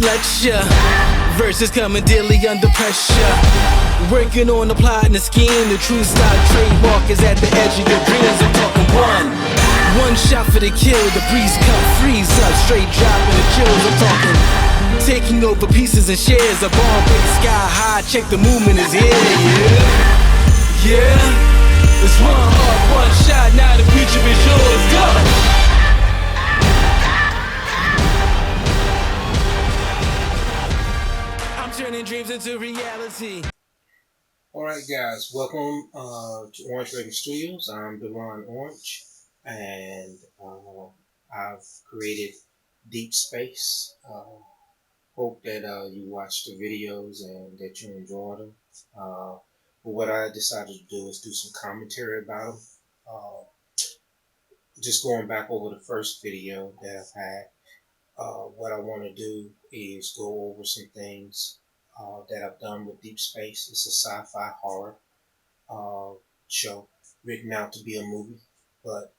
lecture. Verses coming daily under pressure. Working on the plot and the scheme. The true style trademark is at the edge of your dreams. I'm talking one shot for the kill. The breeze cut, freeze up, straight dropping the chills. I'm talking taking over pieces and shares. A bomb big sky high. Check the movement is here. Yeah. It's one heart, one shot. Now the future is yours. Go. Turning dreams into reality. Alright guys, welcome to Orange Radio Studios. I'm Devon Orange, and I've created Deep Space. Hope that you watch the videos and that you enjoy them. But what I decided to do is do some commentary about them. Just going back over the first video that I've had. What I want to do is go over some things that I've done with Deep Space. It's a sci-fi horror show written out to be a movie, but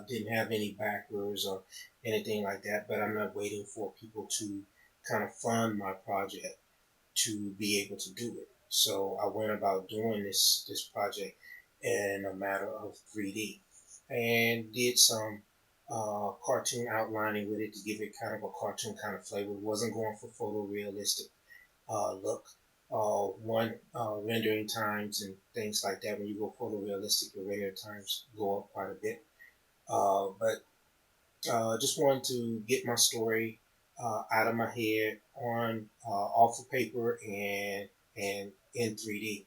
didn't have any backers or anything like that. But I'm not waiting for people to kind of fund my project to be able to do it. So I went about doing this project in a matter of 3D and did some cartoon outlining with it to give it kind of a cartoon kind of flavor. It wasn't going for photorealistic look. Rendering times and things like that. When you go photorealistic, your render times go up quite a bit. But just wanted to get my story out of my head on off of paper and in 3D.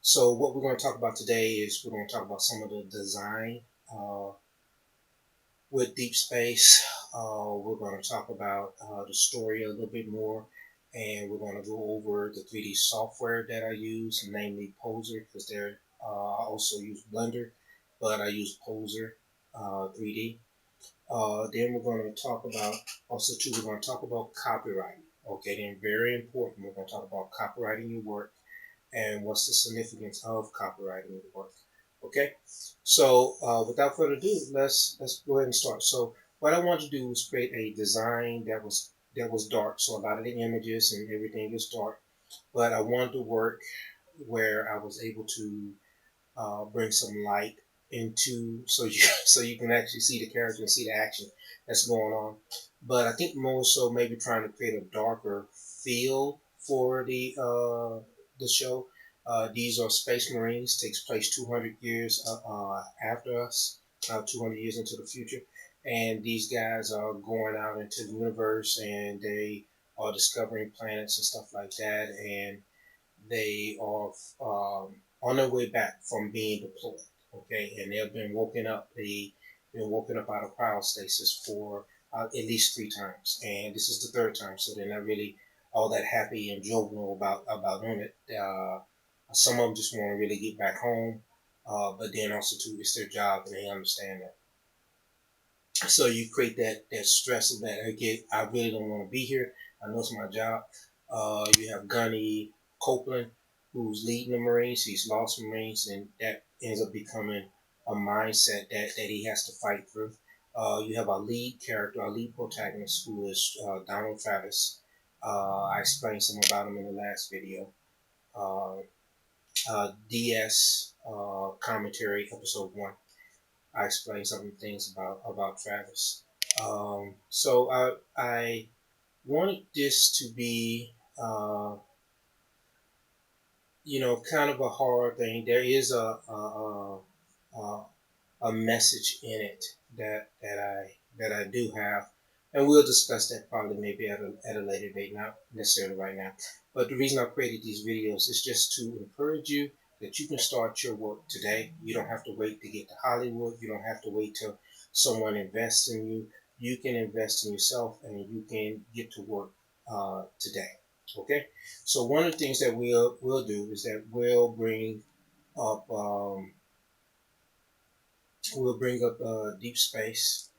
So what we're going to talk about today is we're going to talk about some of the design with Deep Space. We're going to talk about the story a little bit more, and we're going to go over the 3D software that I use, namely Poser, because I also use Blender, but I use Poser 3D. Then we're going to talk about, we're going to talk about copywriting. Okay, then very important, we're going to talk about copywriting your work and what's the significance of copywriting your work. Okay, so without further ado, let's go ahead and start. So what I want to do is create a design that was dark. So a lot of the images and everything is dark, but I wanted to work where I was able to bring some light into so you can actually see the character and see the action that's going on. But I think more so maybe trying to create a darker feel for the show. These are Space Marines. Takes place 200 years after us, 200 years into the future. And these guys are going out into the universe and they are discovering planets and stuff like that. And they are on their way back from being deployed. Okay, and they've been woken up. They've been woken up out of cryostasis for at least 3 times, and this is the 3rd time. So they're not really all that happy and jovial about doing it. Some of them just want to really get back home, but then also too, it's their job, and they understand that. So you create that stress of that. I really don't want to be here. I know it's my job. You have Gunny Copeland, who's leading the Marines. He's lost Marines, and that ends up becoming a mindset that he has to fight through. You have our lead character, our lead protagonist, who is Donald Travis. I explained some about him in the last video. DS commentary episode 1. I explained some things about Travis. So I wanted this to be kind of a horror thing. There is a message in it that I do have, and we'll discuss that probably maybe at a later date, not necessarily right now. But the reason I created these videos is just to encourage you that you can start your work today. You don't have to wait to get to Hollywood. You don't have to wait till someone invests in you. You can invest in yourself, and you can get to work today. Okay, so one of the things that we'll do is that we'll bring up Deep Space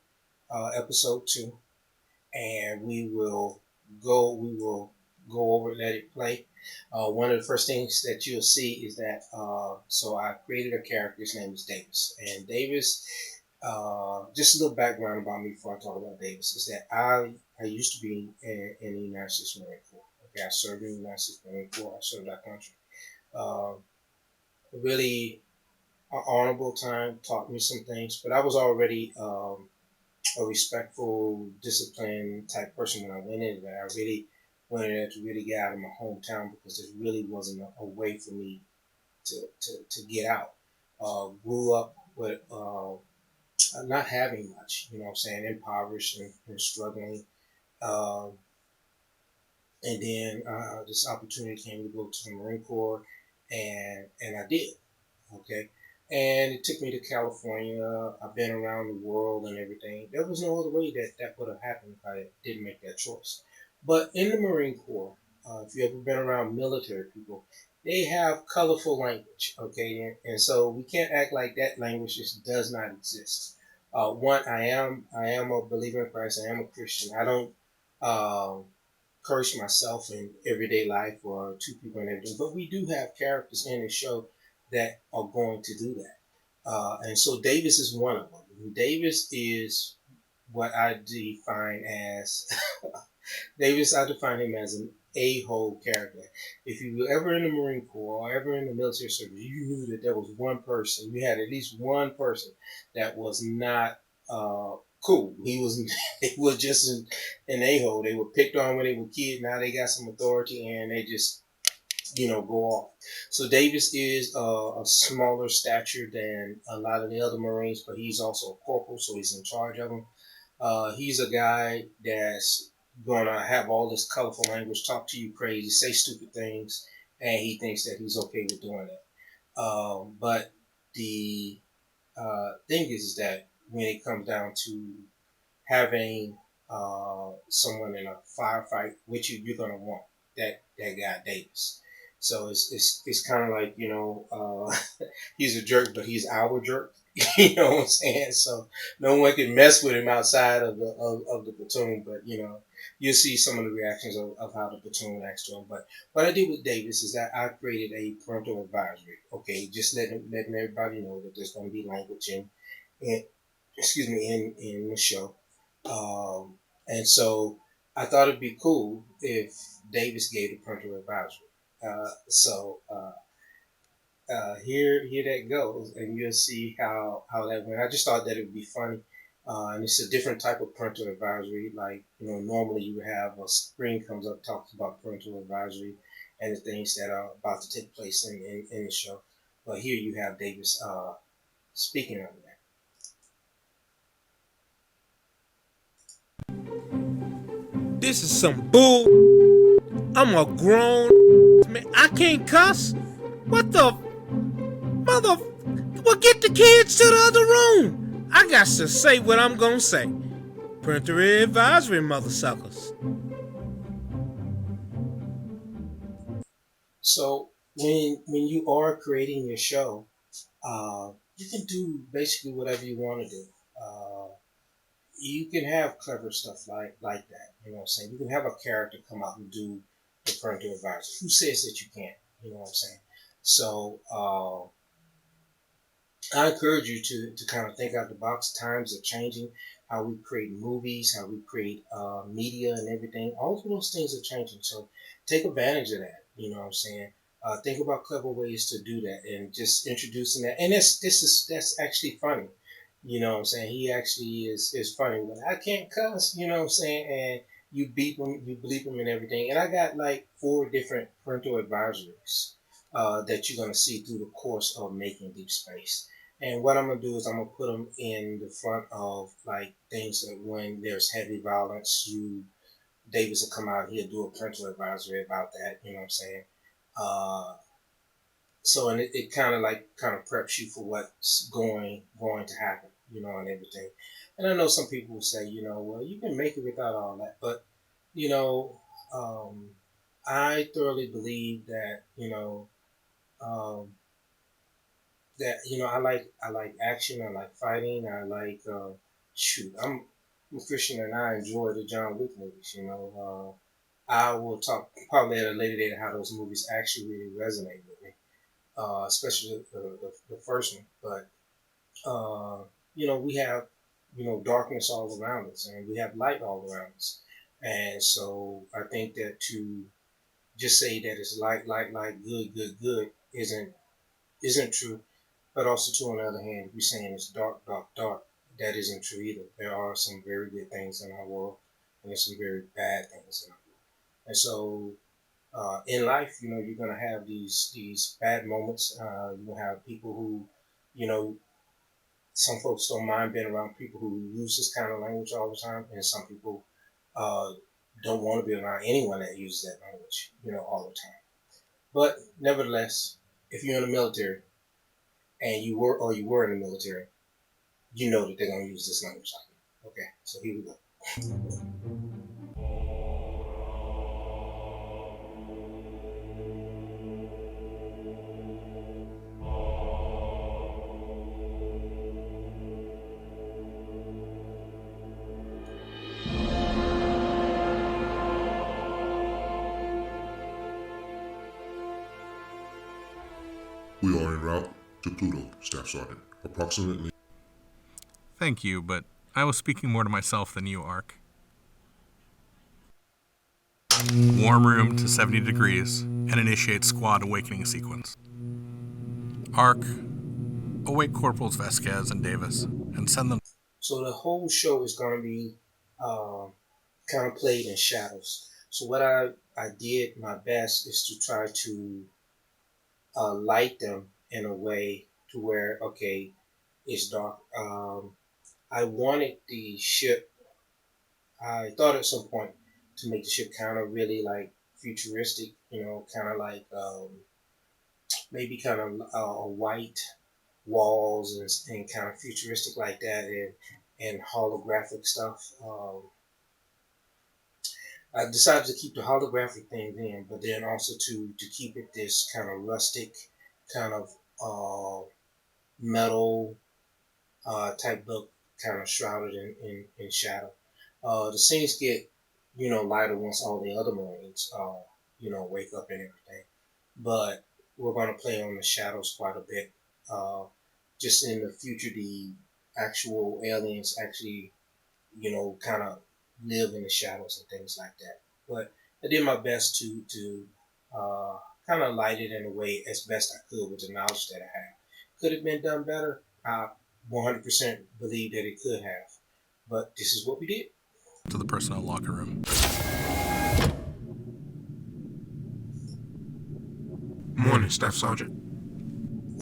episode 2, and we will go over it, let it play. One of the first things that you'll see is that so I created a character. His name is Davis, and Davis. Just a little background about me before I talk about Davis is that I used to be in the United States Marine Corps. Okay, I served in the United States Marine Corps. I served that country. Uh, really honorable time, taught me some things, but I was already a respectful, disciplined type person when I went in there. I really wanted there to really get out of my hometown because there really wasn't a way for me to get out. Grew up with not having much, you know what I'm saying, impoverished and struggling. Um, and then this opportunity came to go to the Marine Corps, and I did. Okay. And it took me to California. I've been around the world and everything. There was no other way that that would have happened if I didn't make that choice. But in the Marine Corps, if you've ever been around military people, they have colorful language. Okay. And so we can't act like that language just does not exist. One, I am a believer in Christ. I am a Christian. I don't um, curse myself in everyday life or to people and everything. But we do have characters in the show that are going to do that. And so Davis is one of them. Davis is what I define as Davis, I define him as an a-hole character. If you were ever in the Marine Corps or ever in the military service, you knew that there was one person, you had at least one person that was not cool. He was just an a-hole. They were picked on when they were kids. Now they got some authority and they just, go off. So Davis is a smaller stature than a lot of the other Marines, but he's also a corporal, so he's in charge of them. He's a guy that's gonna have all this colorful language, talk to you crazy, say stupid things, and he thinks that he's okay with doing it. But the thing is that when it comes down to having someone in a firefight with you, you're gonna want that guy Davis. So it's kind of like he's a jerk, but he's our jerk. You know what I'm saying? So no one can mess with him outside of the platoon. But you'll see some of the reactions of how the platoon reacts to him. But what I did with Davis is that I created a parental advisory. Okay, just letting everybody know that there's going to be language in excuse me in the show. And so I thought it'd be cool if Davis gave the parental advisory. Here that goes, and you'll see how that went. I just thought that it would be funny, and it's a different type of parental advisory. Like normally you have a screen comes up talks about parental advisory and the things that are about to take place in the show, but here you have Davis speaking of that. This is some bull. I'm a grown man. I can't cuss. What the mother? Well, get the kids to the other room. I got to say what I'm gonna say. Parental advisory, mother suckers. So when you are creating your show, you can do basically whatever you want to do. Uh, you can have clever stuff like that. You know what I'm saying? You can have a character come out and do the parental advisory. Who says that you can't? You know what I'm saying? So I encourage you to kind of think out the box. Times are changing. How we create movies, how we create media and everything. All of those things are changing. So take advantage of that. You know what I'm saying? Think about clever ways to do that and just introducing that. And that's actually funny. You know what I'm saying? He actually is funny. But I can't cuss. You know what I'm saying? And you beep him, you bleep him, and everything. And I got like 4 different parental advisories that you're gonna see through the course of making Deep Space. And what I'm gonna do is I'm gonna put them in the front of like things that when there's heavy violence, Davis will come out and he'll do a parental advisory about that. You know what I'm saying? Uh, so and it kind of preps you for what's going to happen. And everything. And I know some people will say, well, you can make it without all that, but you know, um, I thoroughly believe that Um, I like action. I like fighting. I like shoot. I'm a Christian and I enjoy the John Wick movies. I will talk probably at a later date how those movies actually really resonate with me, especially the first one. But we have darkness all around us and we have light all around us. And so I think that to just say that it's like, good isn't true. But also too, on the other hand, if you're saying it's dark, that isn't true either. There are some very good things in our world, and there's some very bad things in our world. And so in life, you're gonna have these bad moments. You have people who, you know, some folks don't mind being around people who use this kind of language all the time, and some people uh, don't want to be around anyone that uses that language, all the time. But nevertheless, if you're in the military and you were in the military, you know that they're gonna use this language like you. Okay, so here we go. We are en route to Pluto, Staff Sergeant. Approximately. Thank you, but I was speaking more to myself than you, Ark. Warm room to 70 degrees and initiate squad awakening sequence. Ark, awake Corporals Vasquez and Davis and send them. So the whole show is gonna be uh, kind of played in shadows. So what I did my best is to try to light them in a way to where, okay, it's dark. I wanted the ship. I thought at some point to make the ship kind of really like futuristic, kind of like maybe kind of white walls and kind of futuristic like that, and holographic stuff. I decided to keep the holographic thing in, but then also to keep it this kind of rustic, kind of metal type look, kind of shrouded in shadow. The scenes get lighter once all the other Marines wake up and everything, but we're going to play on the shadows quite a bit. Uh, just in the future, the actual aliens actually kind of live in the shadows and things like that. But I did my best to uh, kind of light it in a way as best I could with the knowledge that I had. Could have been done better. I 100% believe that it could have. But this is what we did. To the personnel locker room. Morning, Staff Sergeant.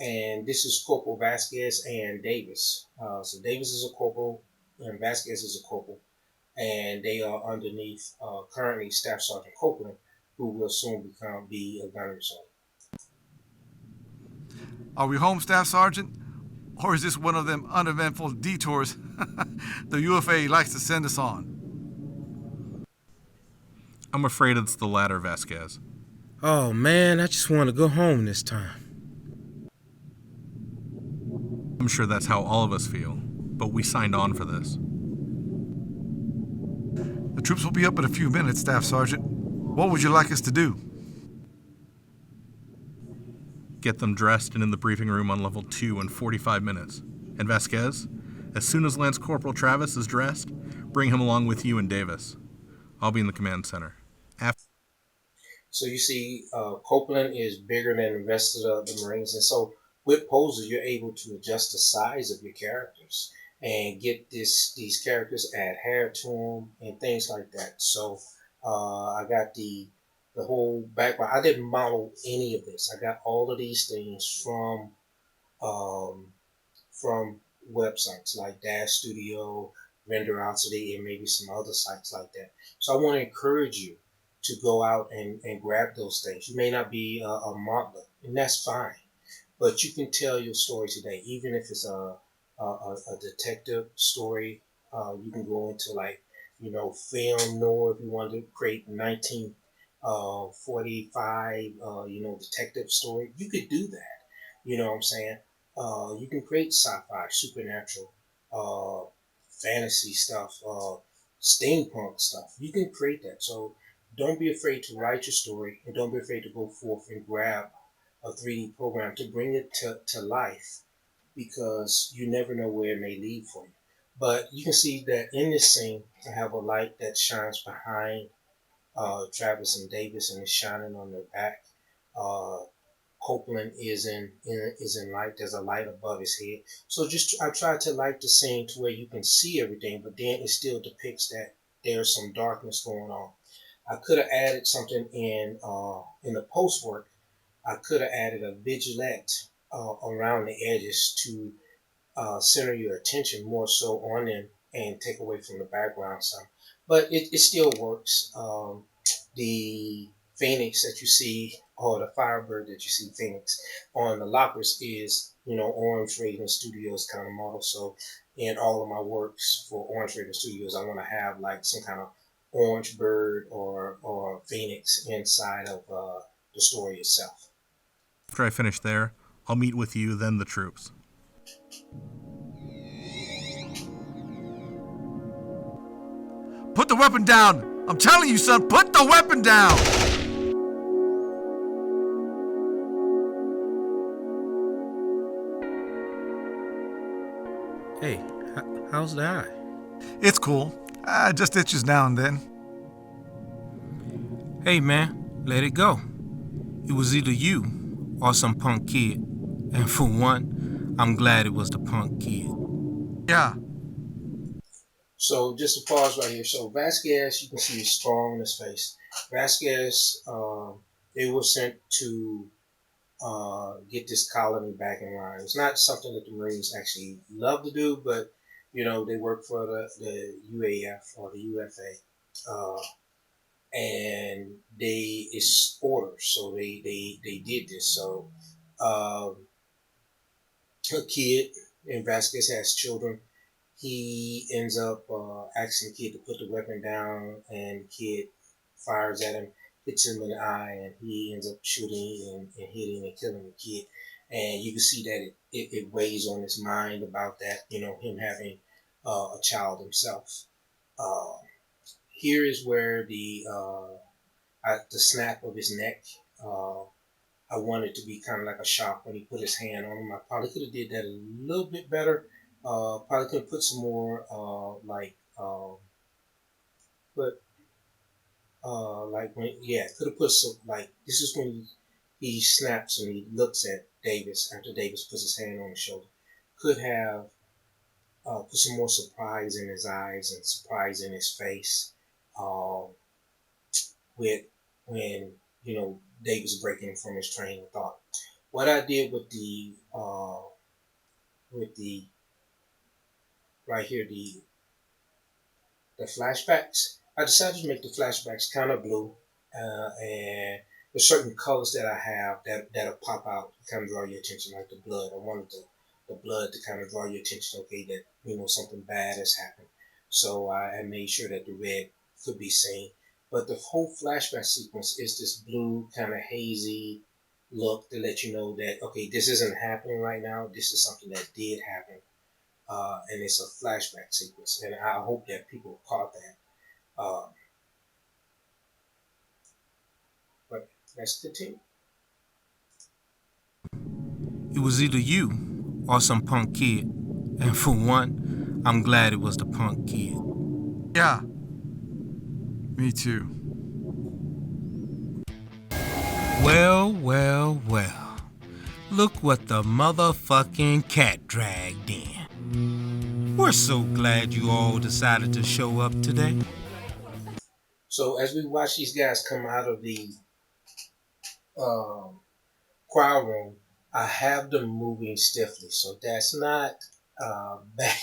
And this is Corporal Vasquez and Davis. So Davis is a corporal and Vasquez is a corporal. And they are underneath currently Staff Sergeant Copeland, who will soon be a gunnery sergeant. Are we home, Staff Sergeant? Or is this one of them uneventful detours the UFA likes to send us on? I'm afraid it's the latter, Vasquez. Oh man, I just want to go home this time. I'm sure that's how all of us feel, but we signed on for this. The troops will be up in a few minutes, Staff Sergeant. What would you like us to do? Get them dressed and in the briefing room on level 2 in 45 minutes. And Vasquez, as soon as Lance Corporal Travis is dressed, bring him along with you and Davis. I'll be in the command center. So you see, Copeland is bigger than the rest of the Marines, and so with Poser, you're able to adjust the size of your characters and get these characters, add hair to them and things like that. So I got the whole background. I didn't model any of this. I got all of these things um, from websites like Dash Studio, Renderosity, and maybe some other sites like that. So I want to encourage you to go out and grab those things. You may not be a modeler, and that's fine, but you can tell your story today, even if it's a detective story. You can go into like film noir if you want to create 1945 detective story. You could do that. You know what I'm saying? You can create sci-fi, supernatural, uh, fantasy stuff, steampunk stuff. You can create that. So don't be afraid to write your story, and don't be afraid to go forth and grab a 3D program to bring it to life, because you never know where it may lead for you. But you can see that in this scene, I have a light that shines behind Travis and Davis, and it's shining on their back. Uh, Copeland is in light. There's a light above his head. So just I tried to light the scene to where you can see everything, but then it still depicts that there's some darkness going on. I could have added something in the post work. I could have added a vigilette around the edges to center your attention more so on them and take away from the background some. But it still works. The Phoenix that you see, or the Firebird that you see, Phoenix, on the lockers is, Orange Raven Studios kind of model. So in all of my works for Orange Raven Studios, I want to have like some kind of orange bird or Phoenix inside of the story itself. After I finish there, I'll meet with you, then the troops. Put the weapon down! I'm telling you, son, put the weapon down! Hey, how's the eye? It's cool. Just itches now and then. Hey, man, let it go. It was either you or some punk kid. And for one, I'm glad it was the punk kid. Yeah. So just to pause right here. So Vasquez, you can see his scar on his face. Vasquez, they were sent to get this colony back in line. It's not something that the Marines actually love to do, but they work for the UAF or the UFA, and it's orders, so they did this. So a kid, and Vasquez has children. He ends up asking the kid to put the weapon down, and the kid fires at him, hits him in the eye, and he ends up shooting and hitting and killing the kid. And you can see that it weighs on his mind about that, him having a child himself. Uh, Here is where the snap of his neck. I wanted to be kind of like a shock when he put his hand on him. I probably could have did that a little bit better. Probably could have put some more but like when could have put some like this is when he snaps and he looks at Davis after Davis puts his hand on his shoulder. Could have put some more surprise in his eyes and surprise in his face. With when Davis breaking from his train of thought. What I did with the right here the flashbacks, I decided to make the flashbacks kind of blue, and there's certain colors that I have that'll pop out, kind of draw your attention, like the blood. I wanted the blood to kind of draw your attention. Okay, that something bad has happened. So I made sure that the red could be seen. But the whole flashback sequence is this blue kind of hazy look to let you know that okay, this isn't happening right now. This is something that did happen, and it's a flashback sequence. And I hope that people caught that. But let's continue. It was either you or some punk kid. And for one, I'm glad it was the punk kid. Yeah. Me too. Well, well, well. Look what the motherfucking cat dragged in. We're so glad you all decided to show up today. So as we watch these guys come out of the crowd room, I have them moving stiffly. So that's not bad.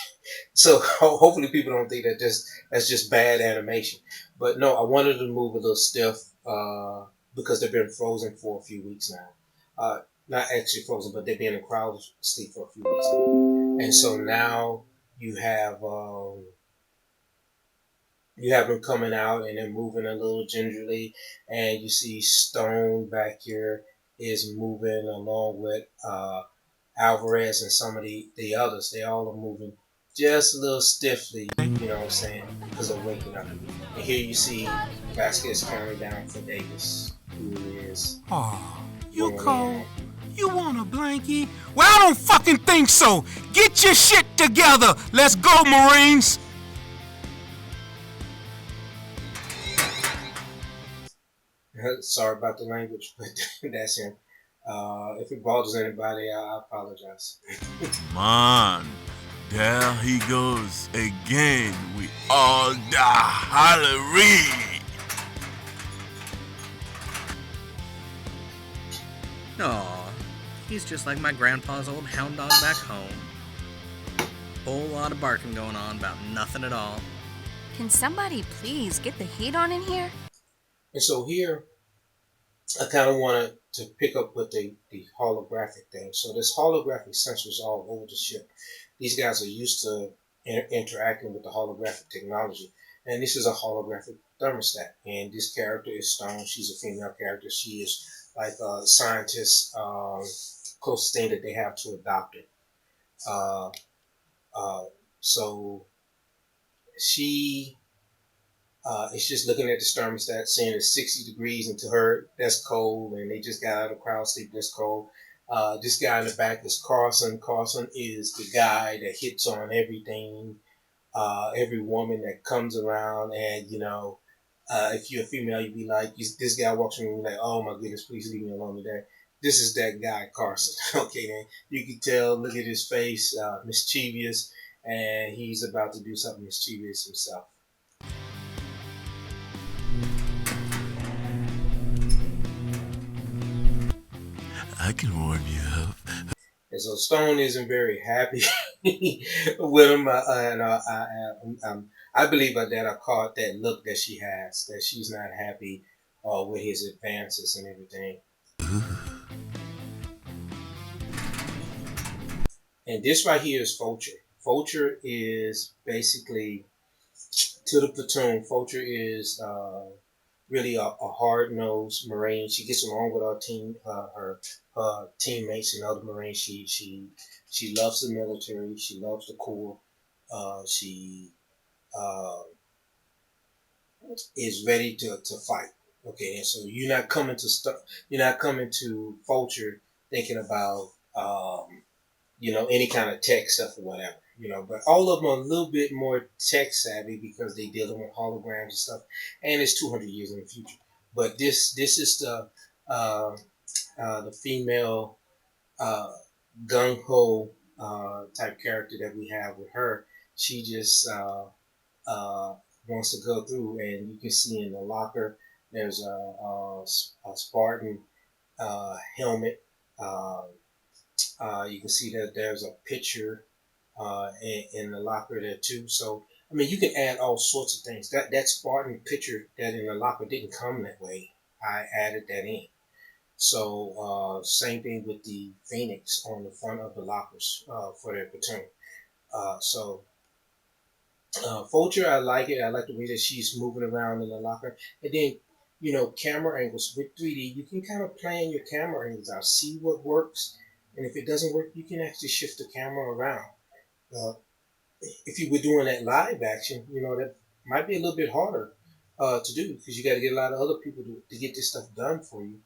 So hopefully people don't think that that's just bad animation. But no, I wanted to move a little stiff because they've been frozen for a few weeks now. Not actually frozen, but they've been in crowd sleep for a few weeks now. And so now you have them coming out and they're moving a little gingerly, and you see Stone back here is moving along with Alvarez and some of the others. They all are moving just a little stiffly, you know what I'm saying, because they're waking up. And here you see Vasquez counting down for Davis, who is Aw, you You want a blankie? Well, I don't fucking think so. Get your shit together. Let's go, Marines. Sorry about the language, but that's him. If it bothers anybody, I apologize. Man, there he goes again with all the Halloween. Aw, he's just like my grandpa's old hound dog back home. Whole lot of barking going on about nothing at all. Can somebody please get the heat on in here? And so here, I kind of wanted to pick up with the holographic thing. So there's holographic sensors all over the ship. These guys are used to interacting with the holographic technology. And this is a holographic thermostat. And this character is Stone. She's a female character. She is like a scientist, closest thing that they have to a doctor. So she it's just looking at the thermostat, saying it's 60 degrees, and to her, that's cold, and they just got out of crowd sleep, that's cold. This guy in the back is Carson. Carson is the guy that hits on everything, every woman that comes around, and, if you're a female, you'd be like, this guy walks in and you're like, oh my goodness, please leave me alone today. This is that guy, Carson. Okay, man. You can tell, look at his face, mischievous, and he's about to do something mischievous himself. I can warm you up. And so Stone isn't very happy with him, and I believe that I caught that look that she has, that she's not happy with his advances and everything. And this right here is Fulcher. Fulcher is basically to the platoon. Fulcher is really a hard-nosed Marine. She gets along with our team, her teammates and other Marines. She loves the military. She loves the Corps. She is ready to fight. Okay, and so you're not coming to Fulcher thinking about any kind of tech stuff or whatever. But all of them are a little bit more tech savvy because they dealing with holograms and stuff, and it's 200 years in the future. But this is the female gung ho type character that we have with her. She just wants to go through, and you can see in the locker there's a Spartan helmet. You can see that there's a picture in the locker there too. So I mean, you can add all sorts of things. That Spartan picture that in the locker didn't come that way. I added that in. So same thing with the Phoenix on the front of the lockers for their platoon. So Fulcher, I like it. I like the way that she's moving around in the locker. And then, camera angles with 3D, you can kind of plan your camera angles out, see what works. And if it doesn't work, you can actually shift the camera around. If you were doing that live action, that might be a little bit harder to do because you got to get a lot of other people to get this stuff done for you.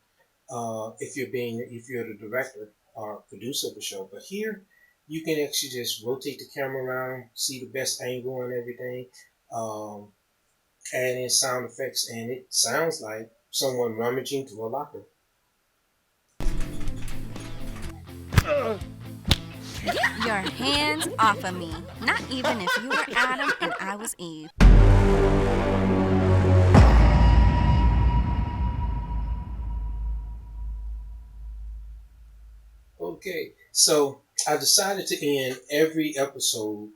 If you're the director or producer of the show, but here you can actually just rotate the camera around, see the best angle and everything, add in sound effects, and it sounds like someone rummaging through a locker. Get your hands off of me. Not even if you were Adam and I was Eve. Okay, so I decided to end every episode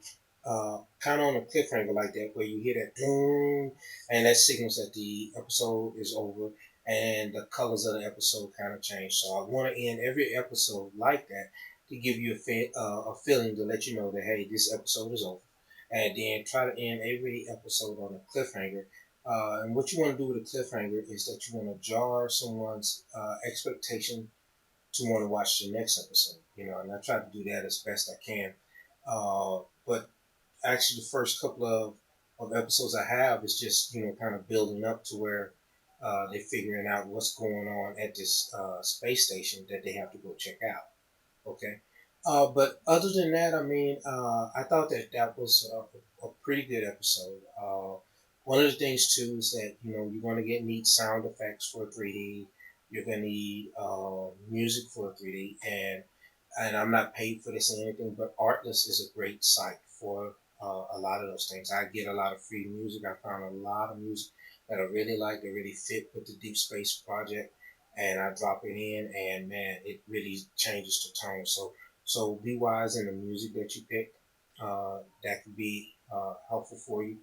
kind of on a cliffhanger like that, where you hear that boom, and that signals that the episode is over, and the colors of the episode kind of change. So I want to end every episode like that to give you a feeling to let you know that, hey, this episode is over, and then try to end every episode on a cliffhanger. And what you want to do with a cliffhanger is that you want to jar someone's expectation to want to watch the next episode, and I try to do that as best I can. But actually, the first couple of episodes I have is just, kind of building up to where they're figuring out what's going on at this space station that they have to go check out. Okay. But other than that, I mean, I thought that that was a pretty good episode. One of the things too is that you're going to get neat sound effects for 3D. You're going to need music for 3D, and I'm not paid for this or anything, but Artlist is a great site for a lot of those things. I get a lot of free music. I found a lot of music that I really like, that really fit with the Deep Space Project, and I drop it in, and man, it really changes the tone. So be wise in the music that you pick. That could be helpful for you.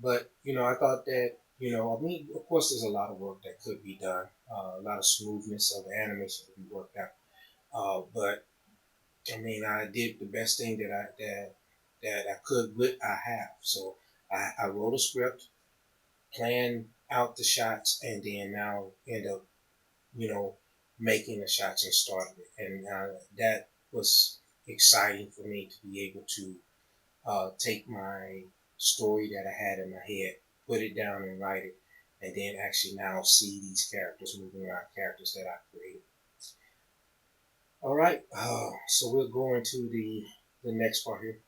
But I thought that I mean, of course, there's a lot of work that could be done. A lot of smoothness of the animation could be worked out. But I mean, I did the best thing that I could with I have. So I wrote a script, planned out the shots, and then now end up you know, making the shots and starting it. And that was exciting for me to be able to take my story that I had in my head, put it down and write it, and then actually now see these characters moving around, characters that I created. All right, so we'll go into the next part here.